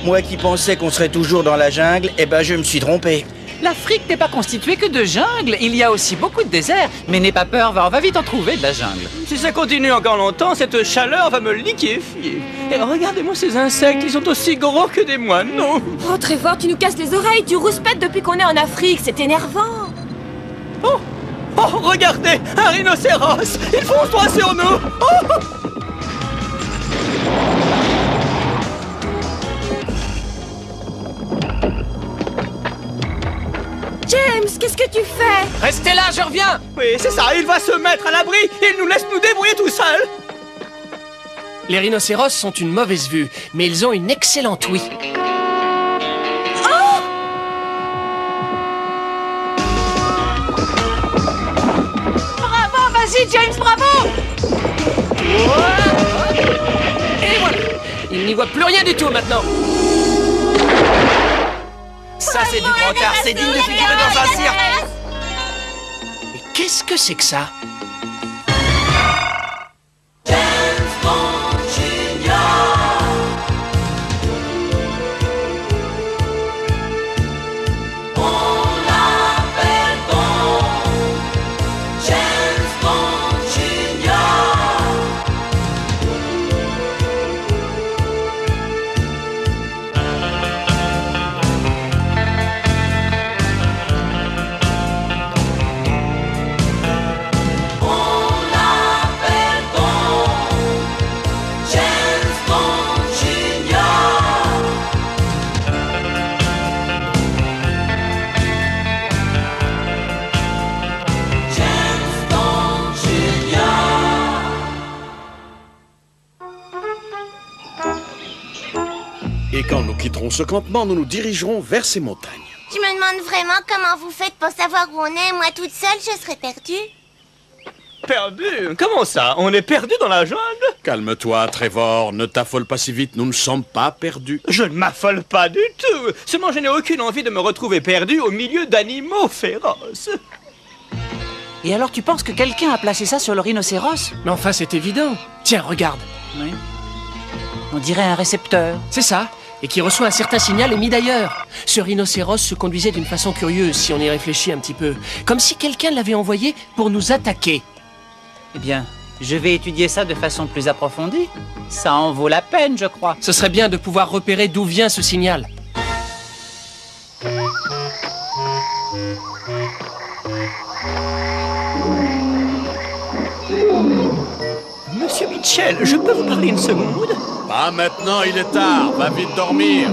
Moi qui pensais qu'on serait toujours dans la jungle, eh ben je me suis trompé. L'Afrique n'est pas constituée que de jungle. Il y a aussi beaucoup de déserts. Mais n'aie pas peur, on va vite en trouver de la jungle. Si ça continue encore longtemps, cette chaleur va me liquéfier. Et regardez-moi ces insectes, ils sont aussi gros que des moineaux. Oh, Trevor, tu nous casses les oreilles, tu rouspètes depuis qu'on est en Afrique, c'est énervant. Oh, regardez, un rhinocéros. Il fonce droit sur nous. Oh. James, qu'est-ce que tu fais? Restez là, je reviens. Oui, c'est ça, il va se mettre à l'abri et il nous laisse nous débrouiller tout seuls. Les rhinocéros sont une mauvaise vue, mais ils ont une excellente ouïe. Oh! Bravo, vas-y, James, bravo. Et voilà. Il n'y voit plus rien du tout maintenant. Ça, c'est du brocard, c'est digne de figurer dans un cirque. Mais qu'est-ce que c'est que ça? Et quand nous quitterons ce campement, nous nous dirigerons vers ces montagnes. Je me demande vraiment comment vous faites pour savoir où on est. Moi, toute seule, je serais perdue. Perdu? Comment ça? On est perdu dans la jungle? Calme-toi, Trevor, ne t'affole pas si vite, nous ne sommes pas perdus. Je ne m'affole pas du tout. Seulement, je n'ai aucune envie de me retrouver perdu au milieu d'animaux féroces. Et alors, tu penses que quelqu'un a placé ça sur le rhinocéros? Mais enfin, c'est évident. Tiens, regarde. Oui. On dirait un récepteur. C'est ça. Et qui reçoit un certain signal émis d'ailleurs. Ce rhinocéros se conduisait d'une façon curieuse, si on y réfléchit un petit peu. Comme si quelqu'un l'avait envoyé pour nous attaquer. Eh bien, je vais étudier ça de façon plus approfondie. Ça en vaut la peine, je crois. Ce serait bien de pouvoir repérer d'où vient ce signal. Monsieur Mitchell, je peux vous parler une seconde? Pas maintenant, il est tard, va vite dormir.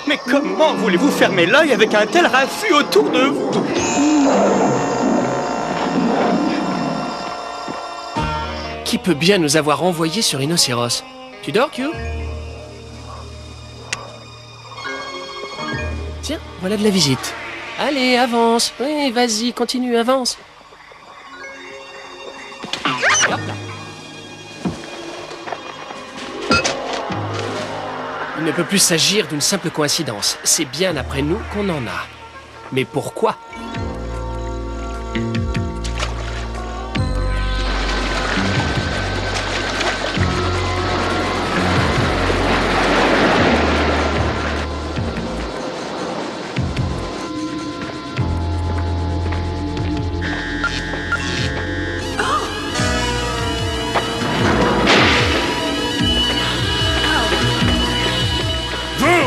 Mais comment voulez-vous fermer l'œil avec un tel raffut autour de vous? Qui peut bien nous avoir envoyé ce rhinocéros? Tu dors, Q? Tiens, voilà de la visite. Allez, avance. Oui, vas-y, continue, avance. Hop là. Il ne peut plus s'agir d'une simple coïncidence. C'est bien après nous qu'on en a. Mais pourquoi ?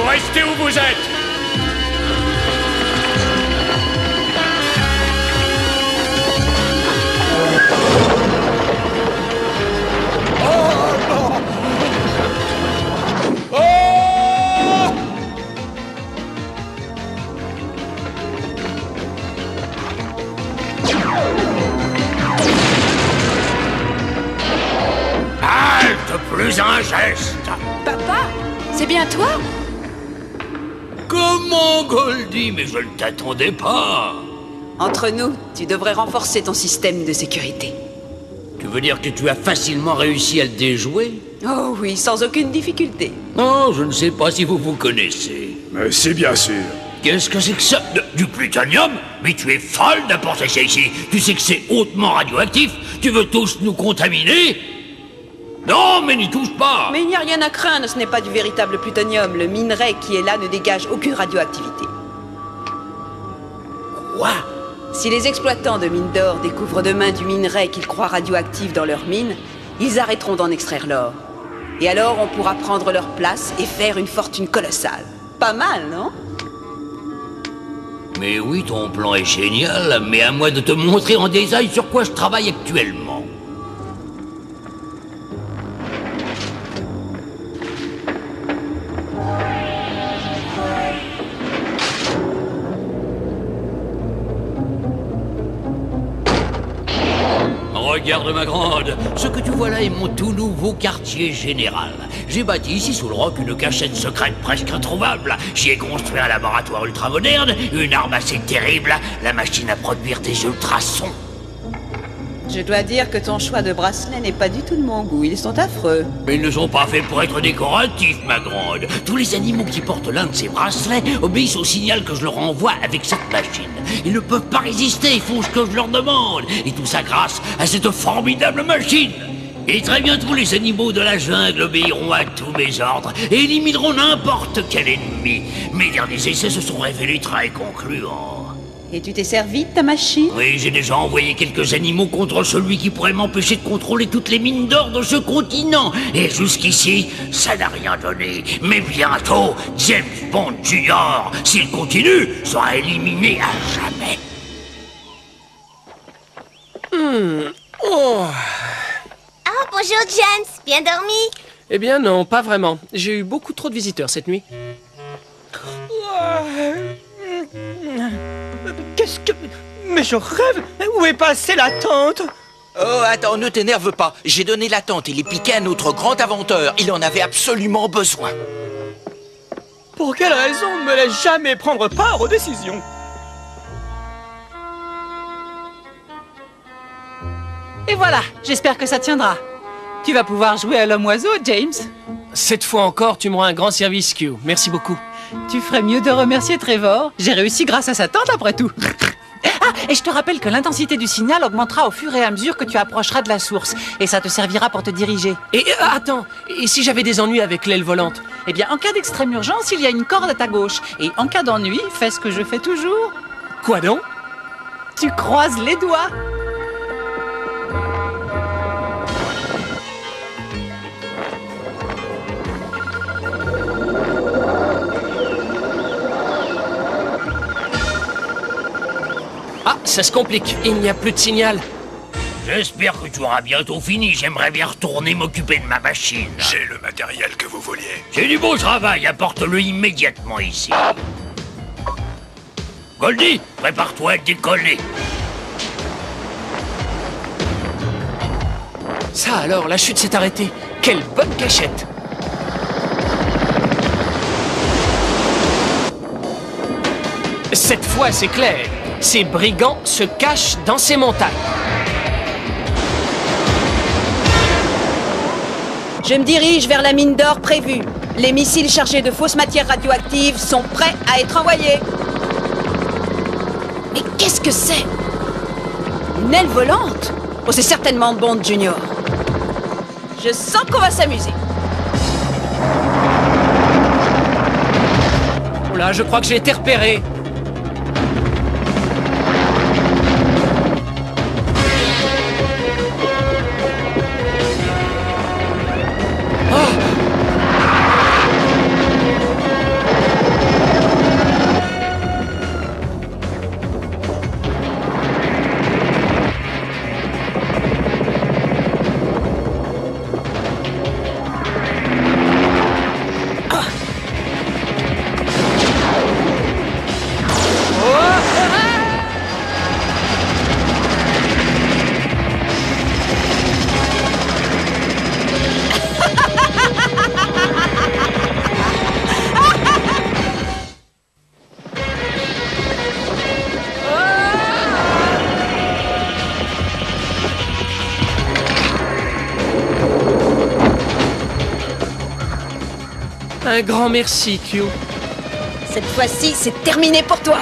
Restez où vous êtes! Halte! Plus un geste! Papa, c'est bien toi? Comment, Goldie? Mais je ne t'attendais pas. Entre nous, tu devrais renforcer ton système de sécurité. Tu veux dire que tu as facilement réussi à le déjouer? Oh oui, sans aucune difficulté. Oh, je ne sais pas si vous vous connaissez. Mais c'est bien sûr. Qu'est-ce que c'est que ça? Du plutonium? Mais tu es folle d'apporter ça ici. Tu sais que c'est hautement radioactif. Tu veux tous nous contaminer? Non, mais n'y touche pas. Mais il n'y a rien à craindre, ce n'est pas du véritable plutonium. Le minerai qui est là ne dégage aucune radioactivité. Quoi? Si les exploitants de mines d'or découvrent demain du minerai qu'ils croient radioactif dans leurs mines, ils arrêteront d'en extraire l'or. Et alors on pourra prendre leur place et faire une fortune colossale. Pas mal, non? Mais oui, ton plan est génial, mais à moi de te montrer en détail sur quoi je travaille actuellement. Regarde ma grande, ce que tu vois là est mon tout nouveau quartier général. J'ai bâti ici sous le roc une cachette secrète presque introuvable. J'y ai construit un laboratoire ultra moderne, une arme assez terrible, la machine à produire des ultrasons. Je dois dire que ton choix de bracelet n'est pas du tout de mon goût, ils sont affreux. Mais ils ne sont pas faits pour être décoratifs, ma grande. Tous les animaux qui portent l'un de ces bracelets obéissent au signal que je leur envoie avec cette machine. Ils ne peuvent pas résister, ils font ce que je leur demande. Et tout ça grâce à cette formidable machine. Et très bientôt, les animaux de la jungle obéiront à tous mes ordres et élimineront n'importe quel ennemi. Mes derniers essais se sont révélés très concluants. Et tu t'es servi de ta machine? Oui, j'ai déjà envoyé quelques animaux contre celui qui pourrait m'empêcher de contrôler toutes les mines d'or de ce continent. Et jusqu'ici, ça n'a rien donné. Mais bientôt, James Bond Jr., s'il continue, sera éliminé à jamais. Oh, bonjour James, bien dormi? Eh bien non, pas vraiment. J'ai eu beaucoup trop de visiteurs cette nuit. Qu'est-ce que... Mais je rêve. Où est passée la tente? Oh, attends, ne t'énerve pas. J'ai donné la tente et les piquets à notre grand inventeur. Il en avait absolument besoin. Pour quelle raison ne me laisse jamais prendre part aux décisions? Et voilà, j'espère que ça tiendra. Tu vas pouvoir jouer à l'homme-oiseau, James. Cette fois encore, tu me rends un grand service, Q. Merci beaucoup. Tu ferais mieux de remercier Trevor. J'ai réussi grâce à sa tante, après tout. Ah, et je te rappelle que l'intensité du signal augmentera au fur et à mesure que tu approcheras de la source. Et ça te servira pour te diriger. Et attends, et si j'avais des ennuis avec l'aile volante? Eh bien, en cas d'extrême urgence, il y a une corde à ta gauche. Et en cas d'ennui, fais ce que je fais toujours. Quoi donc? Tu croises les doigts. Ah, ça se complique. Il n'y a plus de signal. J'espère que tu auras bientôt fini. J'aimerais bien retourner m'occuper de ma machine. J'ai le matériel que vous vouliez. C'est du beau travail. Apporte-le immédiatement ici. Goldie, prépare-toi à décoller. Ça alors, la chute s'est arrêtée. Quelle bonne cachette! Cette fois, c'est clair. Ces brigands se cachent dans ces montagnes. Je me dirige vers la mine d'or prévue. Les missiles chargés de fausses matières radioactives sont prêts à être envoyés. Mais qu'est-ce que c'est? Une aile volante? Oh, c'est certainement Bond Junior. Je sens qu'on va s'amuser. Oh là, je crois que j'ai été repéré. Un grand merci, Q. Cette fois-ci, c'est terminé pour toi.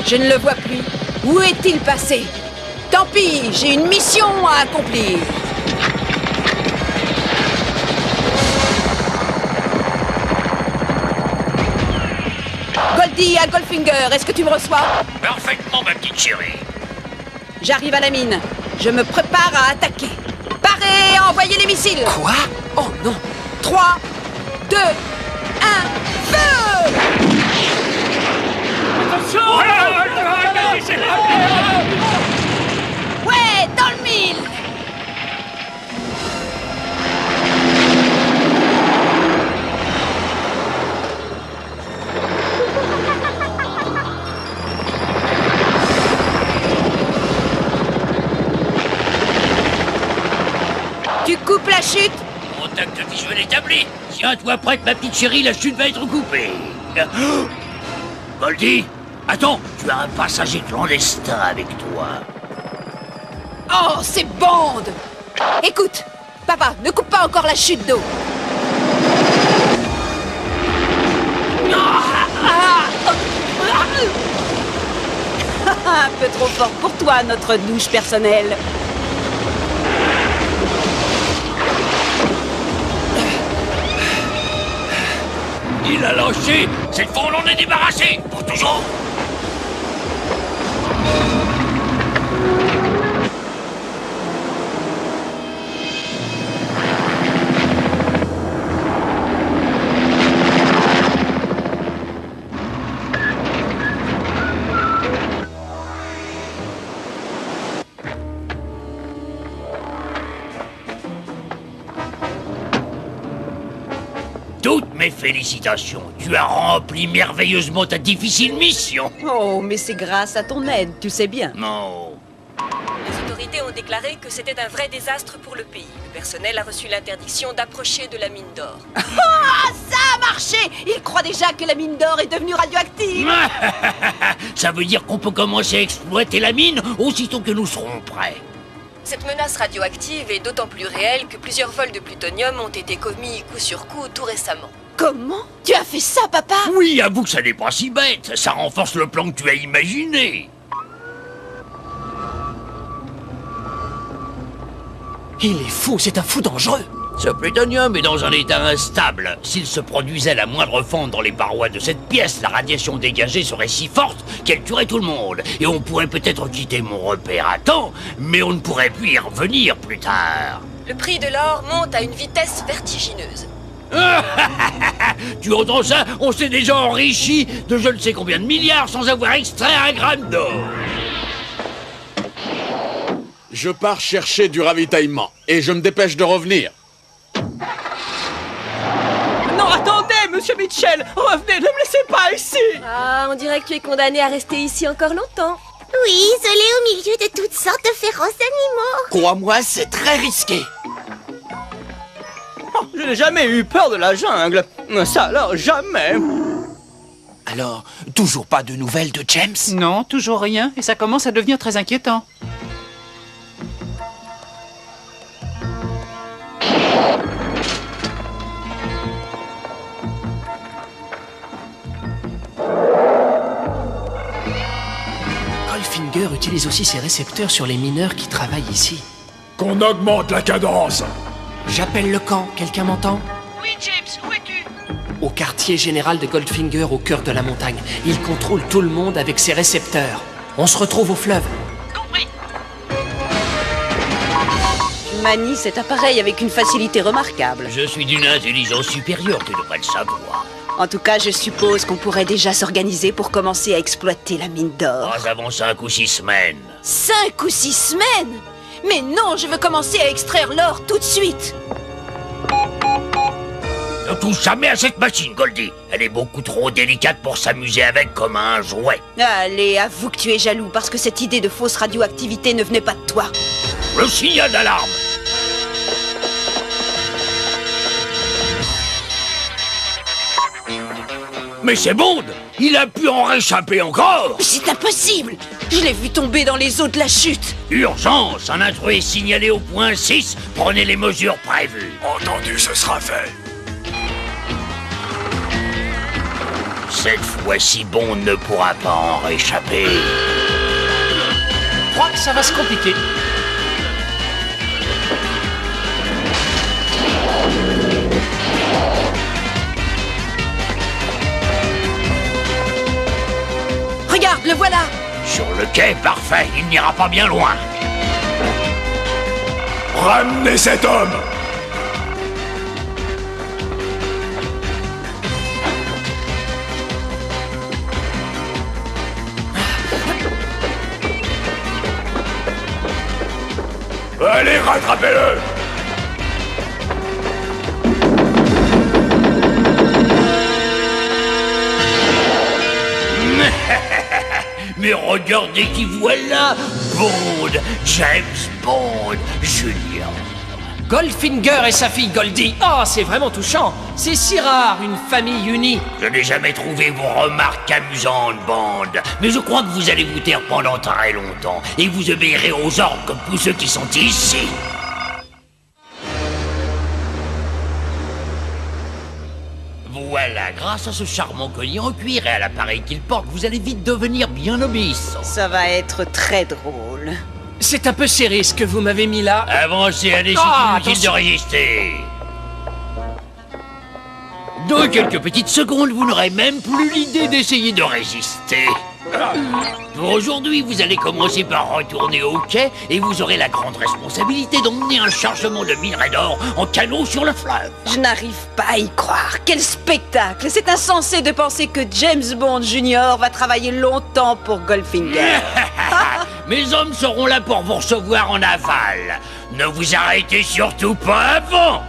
Je ne le vois plus. Où est-il passé? Tant pis, j'ai une mission à accomplir. Goldie à Goldfinger, est-ce que tu me reçois? Parfaitement, ma petite chérie. J'arrive à la mine. Je me prépare à attaquer. Parez, envoyez les missiles. Quoi? Oh non! 3, 2, 1, feu! Ouais, dans le mille! Tu coupes la chute? Contact visuel établi. Tiens-toi prête, ma petite chérie, la chute va être coupée. Oh Goldie, attends, tu as un passager clandestin avec toi. Oh, ces bandes! Écoute, papa, ne coupe pas encore la chute d'eau. Un peu trop fort pour toi, notre douche personnelle. Il a lâché. Cette fois, on en est débarrassé. Pour toujours. Toutes mes félicitations. Tu as rempli merveilleusement ta difficile mission. Oh, mais c'est grâce à ton aide, tu sais bien. Non. Les autorités ont déclaré que c'était un vrai désastre pour le pays. Le personnel a reçu l'interdiction d'approcher de la mine d'or. Ah, ça a marché! Il croit déjà que la mine d'or est devenue radioactive. Ça veut dire qu'on peut commencer à exploiter la mine aussitôt que nous serons prêts. Cette menace radioactive est d'autant plus réelle que plusieurs vols de plutonium ont été commis coup sur coup tout récemment. Comment? Tu as fait ça, papa? Oui, avoue que ça n'est pas si bête. Ça renforce le plan que tu as imaginé. Il est fou, c'est un fou dangereux. Ce plutonium est dans un état instable. S'il se produisait la moindre fente dans les parois de cette pièce, la radiation dégagée serait si forte qu'elle tuerait tout le monde. Et on pourrait peut-être quitter mon repère à temps, mais on ne pourrait plus y revenir plus tard. Le prix de l'or monte à une vitesse vertigineuse. Tu entends ça? On s'est déjà enrichi de je ne sais combien de milliards sans avoir extrait un gramme d'or. Je pars chercher du ravitaillement et je me dépêche de revenir. Non, attendez, monsieur Mitchell! Revenez, ne me laissez pas ici! Ah, on dirait que tu es condamné à rester ici encore longtemps. Oui, isolé au milieu de toutes sortes de féroces animaux. Crois-moi, c'est très risqué. Oh, je n'ai jamais eu peur de la jungle. Ça alors, jamais. Alors, toujours pas de nouvelles de James? Non, toujours rien, et ça commence à devenir très inquiétant. Goldfinger utilise aussi ses récepteurs sur les mineurs qui travaillent ici. Qu'on augmente la cadence. J'appelle le camp, quelqu'un m'entend? Oui, James, où es-tu? Au quartier général de Goldfinger, au cœur de la montagne. Il contrôle tout le monde avec ses récepteurs. On se retrouve au fleuve. Compris. Tu manies cet appareil avec une facilité remarquable. Je suis d'une intelligence supérieure, tu devrais le savoir. En tout cas, je suppose qu'on pourrait déjà s'organiser pour commencer à exploiter la mine d'or. Pas avant 5 ou 6 semaines. 5 ou 6 semaines? Mais non, je veux commencer à extraire l'or tout de suite. Ne touche jamais à cette machine, Goldie. Elle est beaucoup trop délicate pour s'amuser avec comme un jouet. Allez, avoue que tu es jaloux parce que cette idée de fausse radioactivité ne venait pas de toi. Le signal d'alarme. Mais c'est Bond! Il a pu en réchapper encore! Mais c'est impossible! Je l'ai vu tomber dans les eaux de la chute! Urgence! Un intrus est signalé au point 6. Prenez les mesures prévues. Entendu, ce sera fait. Cette fois-ci, Bond ne pourra pas en réchapper. Je crois que ça va se compliquer. Regarde, le voilà! Sur le quai, parfait, il n'ira pas bien loin. Ramenez cet homme! Allez, rattrapez-le! Mais regardez qui voilà! Bond, James Bond, Junior. Goldfinger et sa fille Goldie. Oh, c'est vraiment touchant. C'est si rare, une famille unie. Je n'ai jamais trouvé vos remarques amusantes, Bond. Mais je crois que vous allez vous taire pendant très longtemps. Et vous obéirez aux ordres comme tous ceux qui sont ici. Voilà, grâce à ce charmant collier en cuir et à l'appareil qu'il porte, vous allez vite devenir bien obéissant. Ça va être très drôle. C'est un peu serré ce que vous m'avez mis là. Avancez, allez, c'est inutile attention. de résister. Dans quelques petites secondes, vous n'aurez même plus l'idée d'essayer de résister. Pour aujourd'hui, vous allez commencer par retourner au quai et vous aurez la grande responsabilité d'emmener un chargement de minerai d'or en canot sur le fleuve. Je n'arrive pas à y croire. Quel spectacle! C'est insensé de penser que James Bond Jr. va travailler longtemps pour Goldfinger. Mes hommes seront là pour vous recevoir en aval. Ne vous arrêtez surtout pas avant.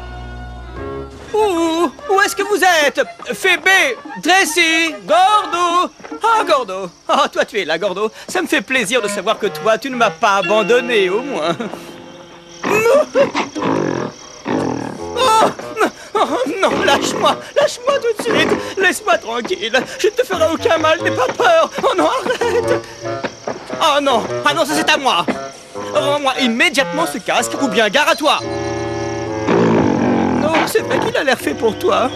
Où est-ce que vous êtes? Phébé, Tracy, Gordo. Ah, Gordo. Ah, toi, tu es là, Gordo. Ça me fait plaisir de savoir que toi, tu ne m'as pas abandonné, au moins. Oh, non, lâche-moi tout de suite. Laisse-moi tranquille. Je ne te ferai aucun mal, n'aie pas peur. Oh non, arrête. Oh non, ah non, ça c'est à moi. Rends-moi immédiatement ce casque ou bien gare à toi. Non, c'est vrai qu'il a l'air fait pour toi.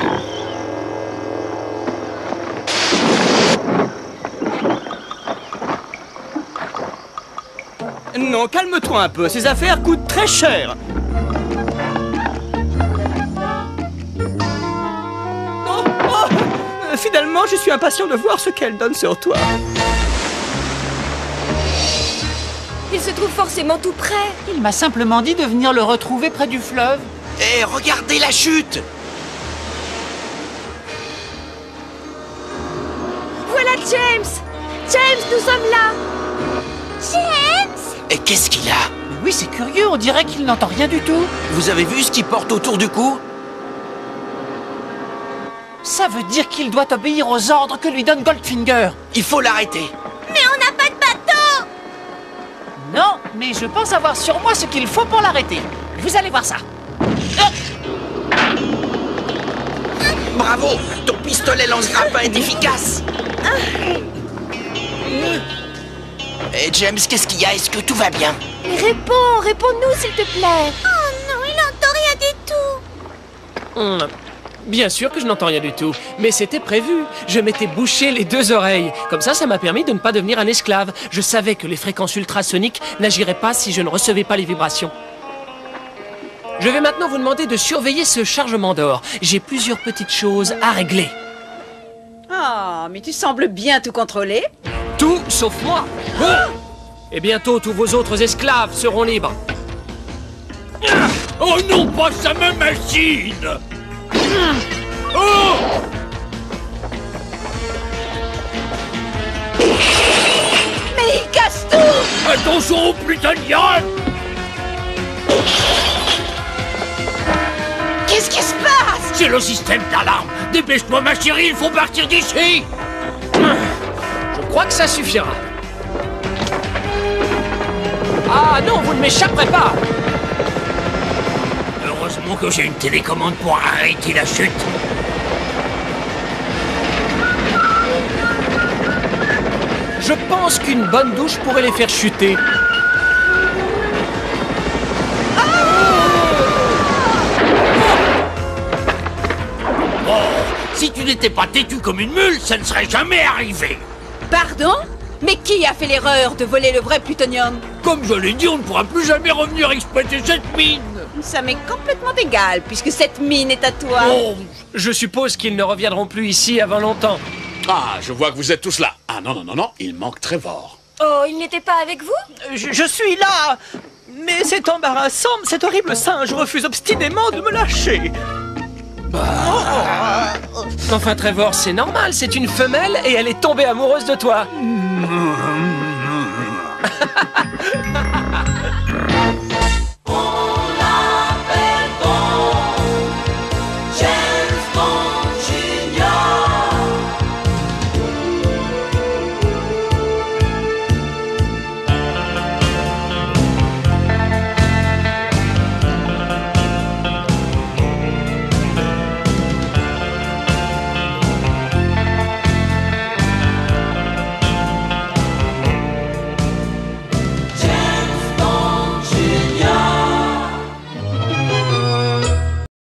Non, calme-toi un peu, ces affaires coûtent très cher. Finalement, je suis impatient de voir ce qu'elle donne sur toi. Il se trouve forcément tout près. Il m'a simplement dit de venir le retrouver près du fleuve. Hé, regardez la chute! Voilà James! James, nous sommes là! James! Et qu'est-ce qu'il a? Mais oui, c'est curieux, on dirait qu'il n'entend rien du tout. Vous avez vu ce qu'il porte autour du cou? Ça veut dire qu'il doit obéir aux ordres que lui donne Goldfinger. Il faut l'arrêter. Mais on n'a pas de bateau! Non, mais je pense avoir sur moi ce qu'il faut pour l'arrêter. Vous allez voir ça. Bravo! Ton pistolet lance-grappin est efficace! Et James, qu'est-ce qu'il y a? Est-ce que tout va bien? Mais réponds-nous s'il te plaît. Oh non, il n'entend rien du tout! Bien sûr que je n'entends rien du tout, mais c'était prévu. Je m'étais bouché les deux oreilles. Comme ça m'a permis de ne pas devenir un esclave. Je savais que les fréquences ultrasoniques n'agiraient pas si je ne recevais pas les vibrations. Je vais maintenant vous demander de surveiller ce chargement d'or. J'ai plusieurs petites choses à régler. Ah, mais tu sembles bien tout contrôler. Tout sauf moi. Et bientôt, tous vos autres esclaves seront libres. Oh non, pas sa même machine! Oh! Mais il casse tout! Attention au plutonium! Qu'est-ce qui se passe? C'est le système d'alarme! Dépêche-toi, ma chérie, il faut partir d'ici! Je crois que ça suffira. Ah non, vous ne m'échapperez pas! Heureusement que j'ai une télécommande pour arrêter la chute. Je pense qu'une bonne douche pourrait les faire chuter. Si tu n'étais pas têtu comme une mule, ça ne serait jamais arrivé. Pardon? Mais qui a fait l'erreur de voler le vrai plutonium? Comme je l'ai dit, on ne pourra plus jamais revenir exploiter cette mine. Ça m'est complètement égal, puisque cette mine est à toi. Oh, je suppose qu'ils ne reviendront plus ici avant longtemps. Ah, je vois que vous êtes tous là. Ah non, non, non, non, il manque Trevor. Oh, il n'était pas avec vous? Je suis là. Mais c'est embarrassant, cet horrible singe refuse obstinément de me lâcher. Enfin, Trevor, c'est normal, c'est une femelle et elle est tombée amoureuse de toi.